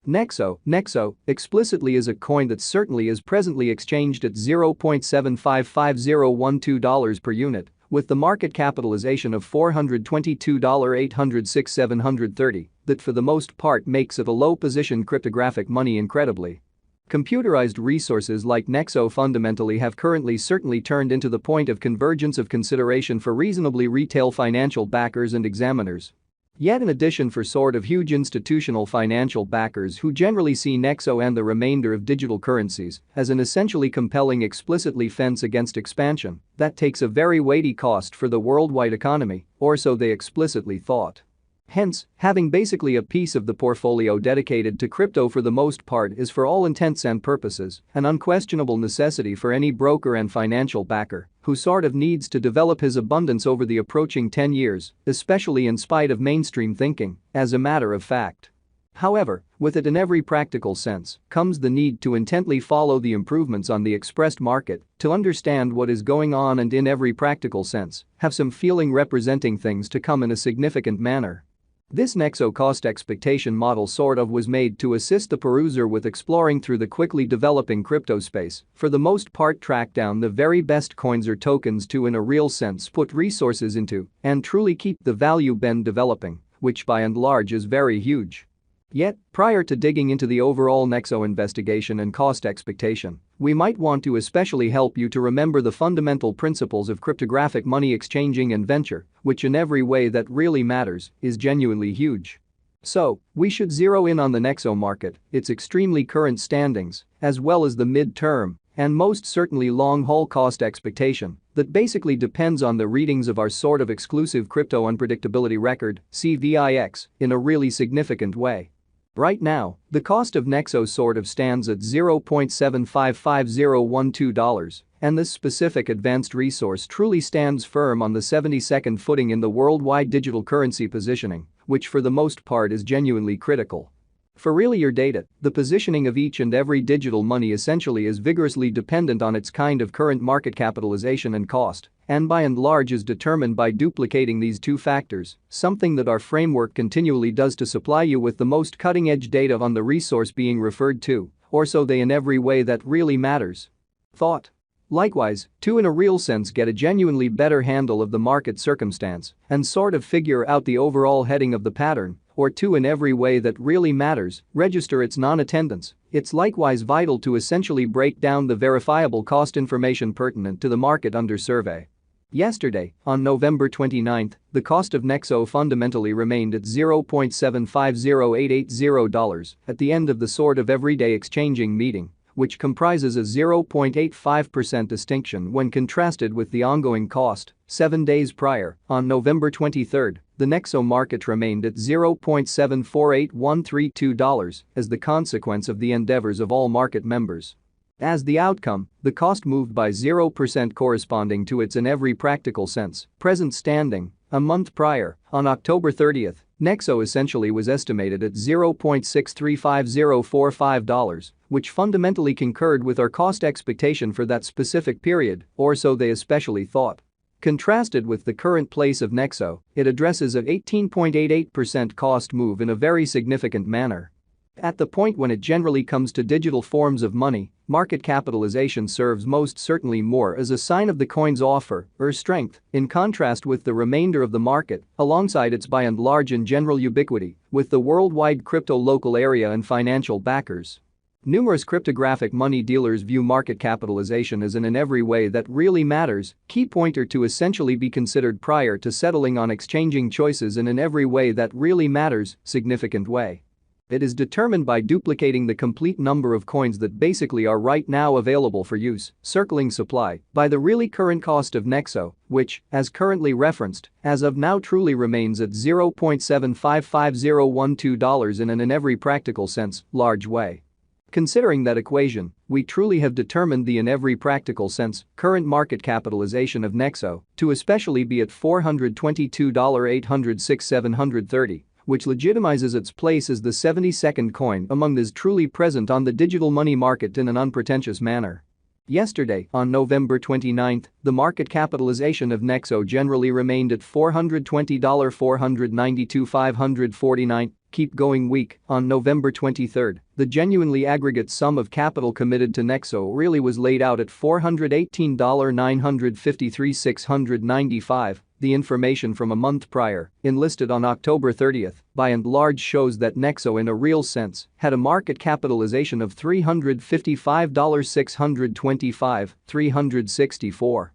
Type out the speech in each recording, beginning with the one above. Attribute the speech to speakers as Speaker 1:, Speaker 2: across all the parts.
Speaker 1: Nexo explicitly is a coin that certainly is presently exchanged at $0.755012 per unit, with the market capitalization of $422,806,730, that for the most part makes it a low-position cryptographic money incredibly. Computerized resources like Nexo fundamentally have currently certainly turned into the point of convergence of consideration for reasonably retail financial backers and examiners. Yet in addition for sort of huge institutional financial backers who generally see Nexo and the remainder of digital currencies as an essentially compelling explicitly fence against expansion that takes a very weighty cost for the worldwide economy, or so they explicitly thought. Hence, having basically a piece of the portfolio dedicated to crypto for the most part is for all intents and purposes an unquestionable necessity for any broker and financial backer who sort of needs to develop his abundance over the approaching 10 years, especially in spite of mainstream thinking, as a matter of fact. However, with it in every practical sense comes the need to intently follow the improvements on the expressed market to understand what is going on and in every practical sense have some feeling representing things to come in a significant manner. This Nexo cost expectation model sort of was made to assist the peruser with exploring through the quickly developing crypto space, for the most part track down the very best coins or tokens to in a real sense put resources into and truly keep the value been developing, which by and large is very huge. Yet, prior to digging into the overall Nexo investigation and cost expectation, we might want to especially help you to remember the fundamental principles of cryptographic money exchanging and venture, which in every way that really matters is genuinely huge. So, we should zero in on the Nexo market, its extremely current standings, as well as the mid-term and most certainly long-haul cost expectation that basically depends on the readings of our sort of exclusive crypto unpredictability record, CVIX, in a really significant way. Right now, the cost of Nexo sort of stands at $0.755012, and this specific advanced resource truly stands firm on the 72nd footing in the worldwide digital currency positioning, which for the most part is genuinely critical. For really your data, the positioning of each and every digital money essentially is vigorously dependent on its kind of current market capitalization and cost, and by and large is determined by duplicating these two factors, something that our framework continually does to supply you with the most cutting-edge data on the resource being referred to, or so they in every way that really matters. Thought. Likewise, to in a real sense get a genuinely better handle of the market circumstance and sort of figure out the overall heading of the pattern, or to in every way that really matters, register its non-attendance, it's likewise vital to essentially break down the verifiable cost information pertinent to the market under survey. Yesterday, on November 29, the cost of Nexo fundamentally remained at $0.750880 at the end of the sort of everyday exchanging meeting, which comprises a 0.85% distinction when contrasted with the ongoing cost. 7 days prior, on November 23, the Nexo market remained at $0.748132 as the consequence of the endeavors of all market members. As the outcome, the cost moved by 0% corresponding to its in every practical sense present standing. A month prior, on October 30, Nexo essentially was estimated at $0.635045, which fundamentally concurred with our cost expectation for that specific period, or so they especially thought. Contrasted with the current place of Nexo, it addresses an 18.88% cost move in a very significant manner. At the point when it generally comes to digital forms of money, market capitalization serves most certainly more as a sign of the coin's offer or strength, in contrast with the remainder of the market, alongside its by and large and general ubiquity with the worldwide crypto local area and financial backers. Numerous cryptographic money dealers view market capitalization as an in every way that really matters key pointer to essentially be considered prior to settling on exchanging choices in every way that really matters significant way. It is determined by duplicating the complete number of coins that basically are right now available for use, circling supply, by the really current cost of Nexo, which, as currently referenced, as of now truly remains at $0.755012 in an in every practical sense, large way. Considering that equation, we truly have determined the in every practical sense current market capitalization of Nexo to especially be at $422,806,730. Which legitimizes its place as the 72nd coin among those truly present on the digital money market in an unpretentious manner. Yesterday, on November 29, the market capitalization of Nexo generally remained at $420,492,549, keep going week. On November 23, the genuinely aggregate sum of capital committed to Nexo really was laid out at $418,953,695. The information from a month prior, enlisted on October 30, by and large shows that Nexo in a real sense had a market capitalization of $355,625,364.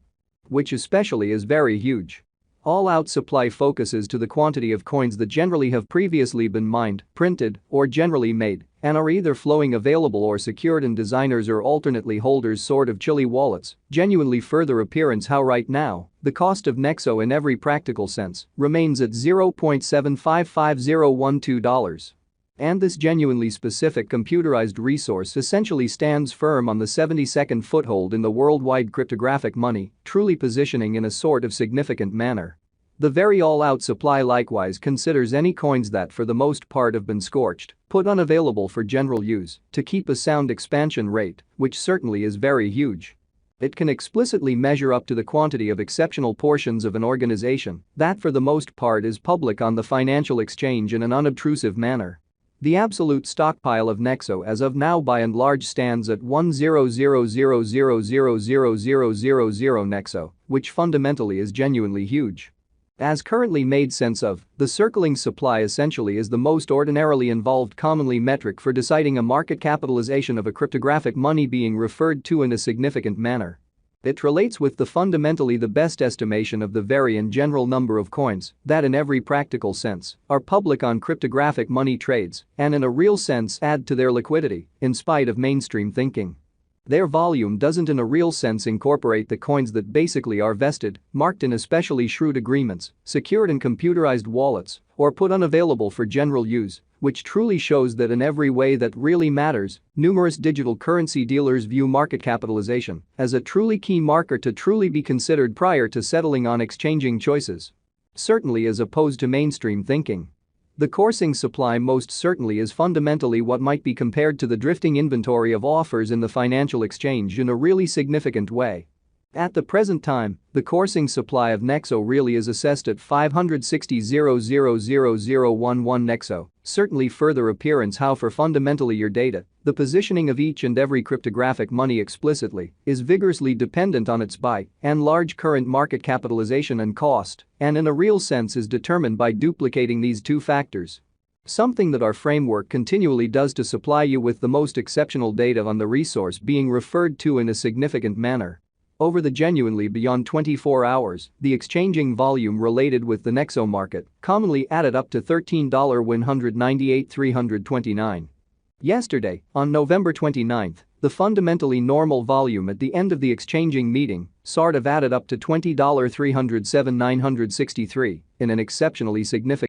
Speaker 1: Which especially is very huge. All-out supply focuses to the quantity of coins that generally have previously been mined, printed, or generally made, and are either flowing available or secured in designers or alternately holders sort of chilly wallets. Genuinely further appearance how right now, the cost of Nexo in every practical sense remains at $0.755012. And this genuinely specific computerized resource essentially stands firm on the 72nd foothold in the worldwide cryptographic money, truly positioning in a sort of significant manner. The very all-out supply likewise considers any coins that for the most part have been scorched, put unavailable for general use, to keep a sound expansion rate, which certainly is very huge. It can explicitly measure up to the quantity of exceptional portions of an organization that for the most part is public on the financial exchange in an unobtrusive manner. The absolute stockpile of Nexo as of now by and large stands at 100,000,000 Nexo, which fundamentally is genuinely huge. As currently made sense of, the circling supply essentially is the most ordinarily involved commonly metric for deciding a market capitalization of a cryptographic money being referred to in a significant manner. It relates with the fundamentally the best estimation of the very and general number of coins that in every practical sense are public on cryptographic money trades and in a real sense add to their liquidity in spite of mainstream thinking. Their volume doesn't in a real sense incorporate the coins that basically are vested, marked in especially shrewd agreements, secured in computerized wallets, or put unavailable for general use, which truly shows that in every way that really matters, numerous digital currency dealers view market capitalization as a truly key marker to truly be considered prior to settling on exchanging choices. Certainly as opposed to mainstream thinking. The coursing supply most certainly is fundamentally what might be compared to the drifting inventory of offers in the financial exchange in a really significant way. At the present time, the coursing supply of Nexo really is assessed at 560,000,011 Nexo, certainly further appearance how for fundamentally your data, the positioning of each and every cryptographic money explicitly is vigorously dependent on its by and large current market capitalization and cost, and in a real sense is determined by duplicating these two factors. Something that our framework continually does to supply you with the most exceptional data on the resource being referred to in a significant manner. Over the genuinely beyond 24 hours, the exchanging volume related with the Nexo market commonly added up to $13,198,329. Yesterday, on November 29, the fundamentally normal volume at the end of the exchanging meeting sort of added up to $20,307,963 in an exceptionally significant